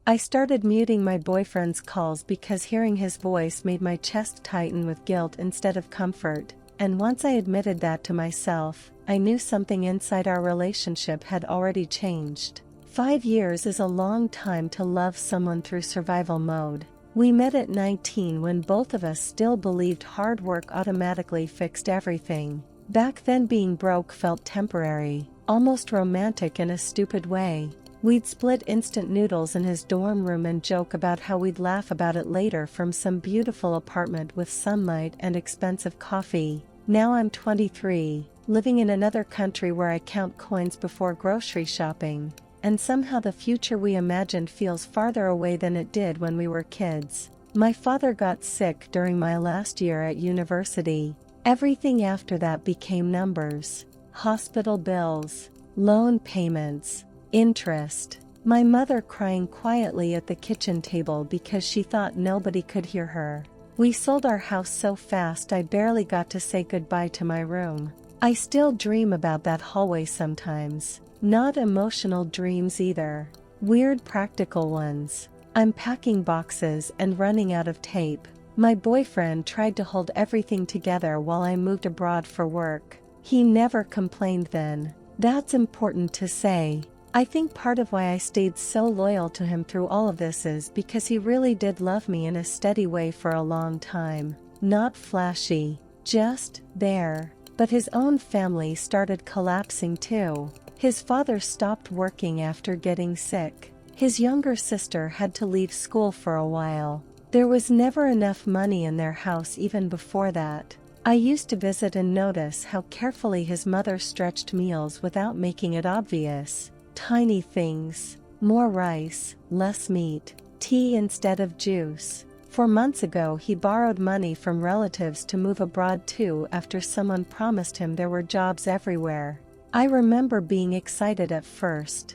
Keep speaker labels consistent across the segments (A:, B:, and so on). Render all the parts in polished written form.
A: I started muting my boyfriend's calls because hearing his voice made my chest tighten with guilt instead of comfort, and once I admitted that to myself, I knew something inside our relationship had already changed. 5 years is a long time to love someone through survival mode. We met at 19 when both of us still believed hard work automatically fixed everything. Back then being broke felt temporary, almost romantic in a stupid way. We'd split instant noodles in his dorm room and joke about how we'd laugh about it later from some beautiful apartment with sunlight and expensive coffee. Now I'm 23, living in another country where I count coins before grocery shopping, and somehow the future we imagined feels farther away than it did when we were kids. My father got sick during my last year at university. Everything after that became numbers. Hospital bills, loan payments, interest. My mother crying quietly at the kitchen table because she thought nobody could hear her. We sold our house so fast I barely got to say goodbye to my room. I still dream about that hallway sometimes. Not emotional dreams either. Weird practical ones. I'm packing boxes and running out of tape. My boyfriend tried to hold everything together while I moved abroad for work. He never complained then. That's important to say. I think part of why I stayed so loyal to him through all of this is because he really did love me in a steady way for a long time. Not flashy, just there. But his own family started collapsing too. His father stopped working after getting sick. His younger sister had to leave school for a while. There was never enough money in their house even before that. I used to visit and notice how carefully his mother stretched meals without making it obvious. Tiny things. More rice, less meat, tea instead of juice. 4 months ago he borrowed money from relatives to move abroad too after someone promised him there were jobs everywhere. I remember being excited at first.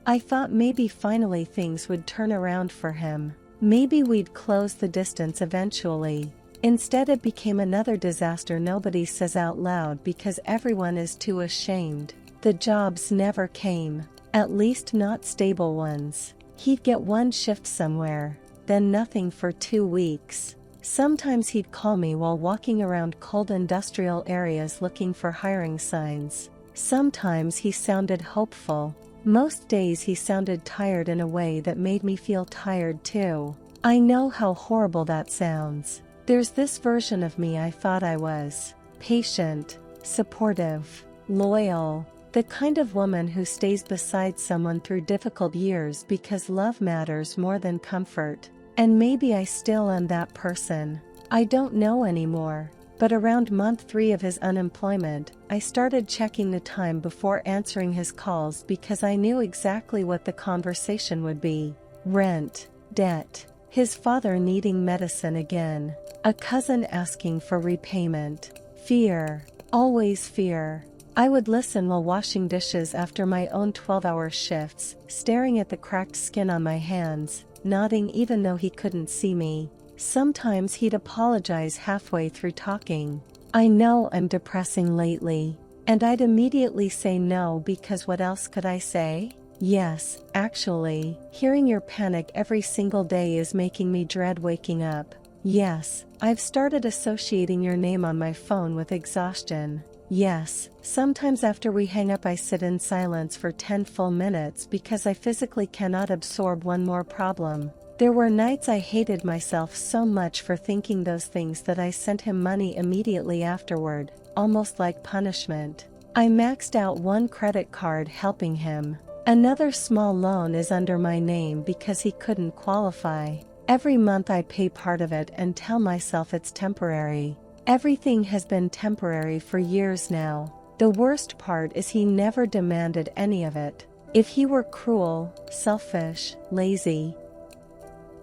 A: I thought maybe finally things would turn around for him. Maybe we'd close the distance eventually. Instead it became another disaster nobody says out loud because everyone is too ashamed. The jobs never came, at least not stable ones. He'd get one shift somewhere, then nothing for 2 weeks. Sometimes he'd call me while walking around cold industrial areas looking for hiring signs. Sometimes he sounded hopeful. Most days he sounded tired in a way that made me feel tired too. I know how horrible that sounds. There's this version of me I thought I was. Patient, supportive, loyal. The kind of woman who stays beside someone through difficult years because love matters more than comfort. And maybe I still am that person. I don't know anymore. But around month 3 of his unemployment, I started checking the time before answering his calls because I knew exactly what the conversation would be. Rent, debt, his father needing medicine again, a cousin asking for repayment, fear, always fear. I would listen while washing dishes after my own 12-hour shifts, staring at the cracked skin on my hands, nodding even though he couldn't see me. Sometimes he'd apologize halfway through talking. I know I'm depressing lately. And I'd immediately say no because what else could I say? Yes, actually, hearing your panic every single day is making me dread waking up. Yes, I've started associating your name on my phone with exhaustion. Yes, sometimes after we hang up I sit in silence for 10 full minutes because I physically cannot absorb one more problem. There were nights I hated myself so much for thinking those things that I sent him money immediately afterward, almost like punishment. I maxed out one credit card helping him. Another small loan is under my name because he couldn't qualify. Every month I pay part of it and tell myself it's temporary. Everything has been temporary for years now. The worst part is he never demanded any of it. If he were cruel, selfish, lazy,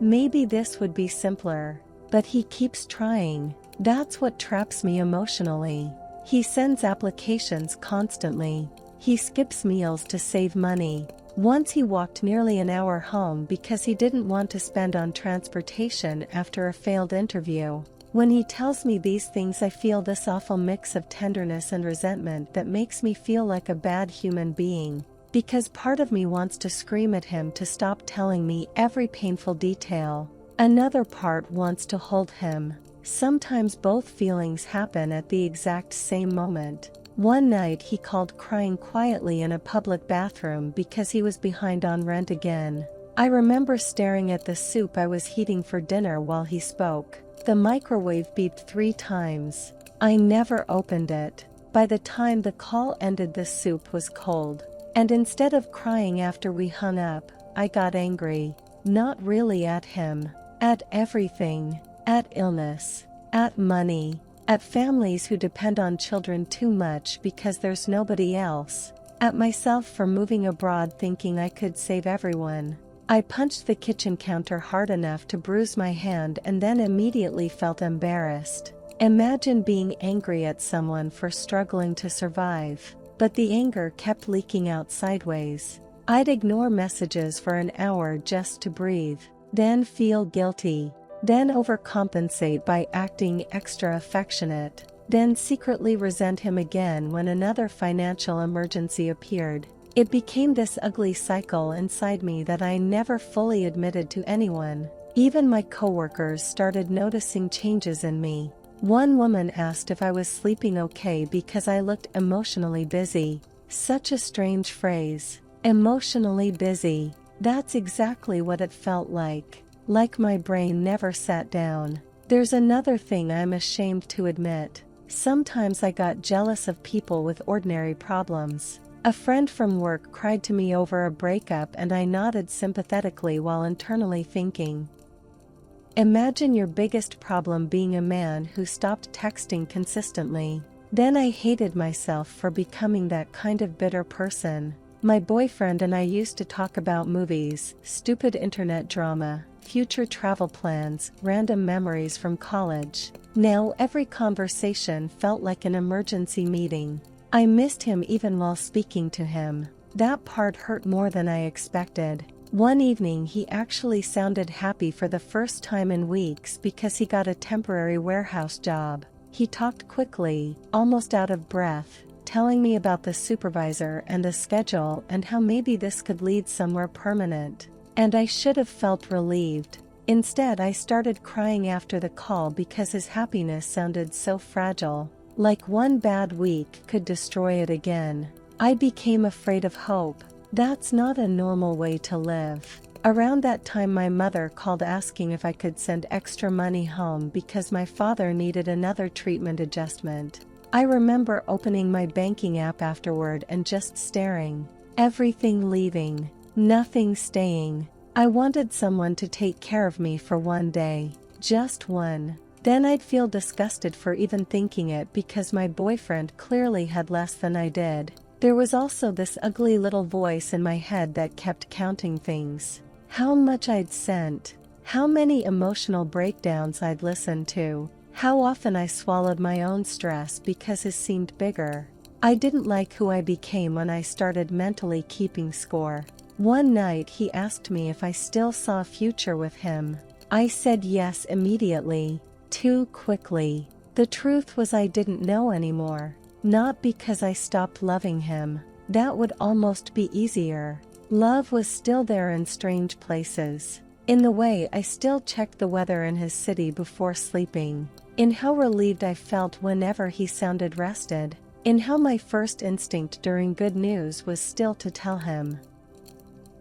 A: maybe this would be simpler. But he keeps trying. That's what traps me emotionally. He sends applications constantly. He skips meals to save money. Once he walked nearly an hour home because he didn't want to spend on transportation after a failed interview. When he tells me these things I feel this awful mix of tenderness and resentment that makes me feel like a bad human being. because part of me wants to scream at him to stop telling me every painful detail. Another part wants to hold him. Sometimes both feelings happen at the exact same moment. One night he called crying quietly in a public bathroom because he was behind on rent again. I remember staring at the soup I was heating for dinner while he spoke. The microwave beeped 3 times. I never opened it. By the time the call ended, the soup was cold. And instead of crying after we hung up, I got angry. Not really at him. At everything. At illness. At money. At families who depend on children too much because there's nobody else. At myself for moving abroad thinking I could save everyone. I punched the kitchen counter hard enough to bruise my hand and then immediately felt embarrassed. Imagine being angry at someone for struggling to survive. But the anger kept leaking out sideways. I'd ignore messages for an hour just to breathe. Then feel guilty. Then overcompensate by acting extra affectionate. Then secretly resent him again when another financial emergency appeared. It became this ugly cycle inside me that I never fully admitted to anyone. Even my coworkers started noticing changes in me. One woman asked if I was sleeping okay because I looked emotionally busy. Such a strange phrase. Emotionally busy. That's exactly what it felt like. Like my brain never sat down. There's another thing I'm ashamed to admit. Sometimes I got jealous of people with ordinary problems. A friend from work cried to me over a breakup and I nodded sympathetically while internally thinking, imagine your biggest problem being a man who stopped texting consistently. Then I hated myself for becoming that kind of bitter person. My boyfriend and I used to talk about movies, stupid internet drama, future travel plans, random memories from college. Now every conversation felt like an emergency meeting. I missed him even while speaking to him. That part hurt more than I expected. One evening he actually sounded happy for the first time in weeks because he got a temporary warehouse job. He talked quickly, almost out of breath, telling me about the supervisor and the schedule and how maybe this could lead somewhere permanent. And I should have felt relieved. Instead, I started crying after the call because his happiness sounded so fragile, like one bad week could destroy it again. I became afraid of hope. That's not a normal way to live. Around that time my mother called asking if I could send extra money home because my father needed another treatment adjustment. I remember opening my banking app afterward and just staring. Everything leaving. Nothing staying. I wanted someone to take care of me for one day. Just one. Then I'd feel disgusted for even thinking it because my boyfriend clearly had less than I did. There was also this ugly little voice in my head that kept counting things. How much I'd sent. How many emotional breakdowns I'd listened to. How often I swallowed my own stress because his seemed bigger. I didn't like who I became when I started mentally keeping score. One night he asked me if I still saw a future with him. I said yes immediately. Too quickly. The truth was I didn't know anymore. Not because I stopped loving him. That would almost be easier. Love was still there in strange places. In the way I still checked the weather in his city before sleeping. In how relieved I felt whenever he sounded rested. In how my first instinct during good news was still to tell him.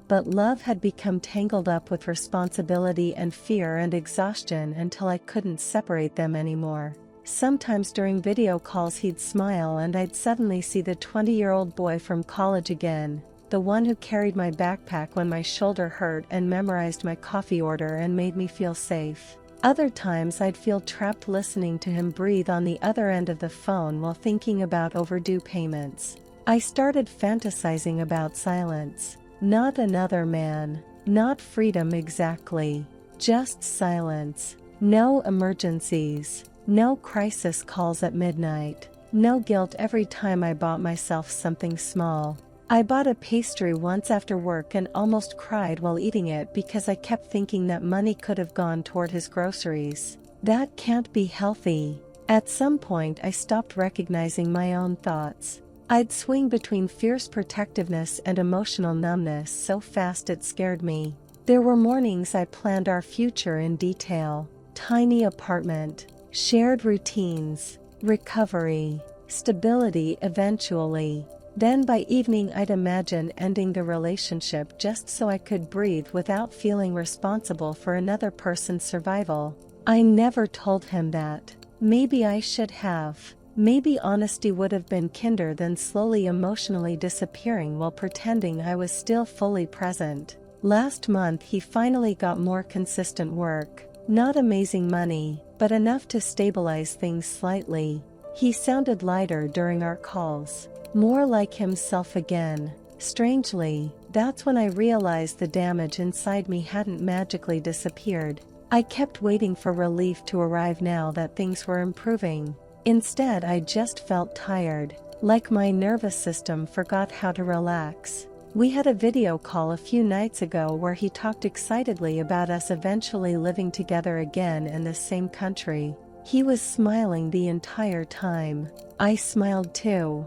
A: But love had become tangled up with responsibility and fear and exhaustion until I couldn't separate them anymore. Sometimes during video calls he'd smile and I'd suddenly see the 20-year-old boy from college again, the one who carried my backpack when my shoulder hurt and memorized my coffee order and made me feel safe. Other times I'd feel trapped listening to him breathe on the other end of the phone while thinking about overdue payments. I started fantasizing about silence. Not another man. Not freedom exactly. Just silence. No emergencies. No crisis calls at midnight. No guilt every time I bought myself something small. I bought a pastry once after work and almost cried while eating it because I kept thinking that money could have gone toward his groceries. That can't be healthy. At some point I stopped recognizing my own thoughts. I'd swing between fierce protectiveness and emotional numbness so fast it scared me. There were mornings I planned our future in detail. Tiny apartment, shared routines, recovery, stability eventually. Then by evening I'd imagine ending the relationship just so I could breathe without feeling responsible for another person's survival. I never told him that. Maybe I should have. Maybe honesty would have been kinder than slowly emotionally disappearing while pretending I was still fully present. Last month he finally got more consistent work. Not amazing money, but enough to stabilize things slightly. He sounded lighter during our calls. More like himself again. Strangely, that's when I realized the damage inside me hadn't magically disappeared. I kept waiting for relief to arrive now that things were improving. Instead, I just felt tired, like my nervous system forgot how to relax. We had a video call a few nights ago where he talked excitedly about us eventually living together again in the same country. He was smiling the entire time. I smiled too.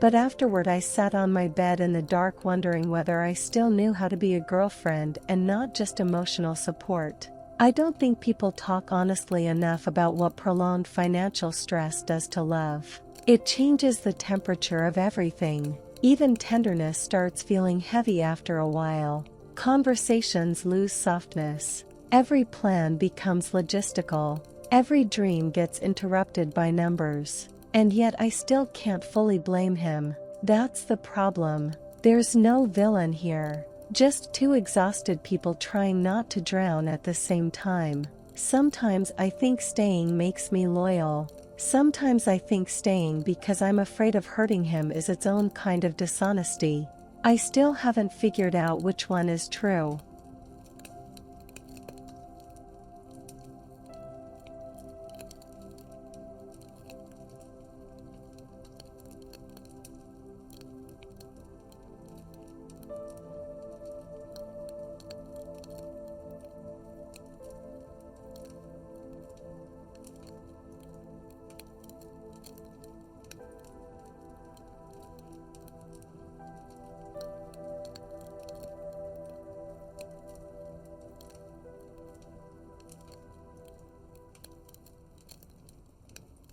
A: But afterward I sat on my bed in the dark wondering whether I still knew how to be a girlfriend and not just emotional support. I don't think people talk honestly enough about what prolonged financial stress does to love. It changes the temperature of everything. Even tenderness starts feeling heavy after a while. Conversations lose softness. Every plan becomes logistical. Every dream gets interrupted by numbers. And yet I still can't fully blame him. That's the problem. There's no villain here. Just two exhausted people trying not to drown at the same time. Sometimes I think staying makes me loyal. Sometimes I think staying because I'm afraid of hurting him is its own kind of dishonesty. I still haven't figured out which one is true.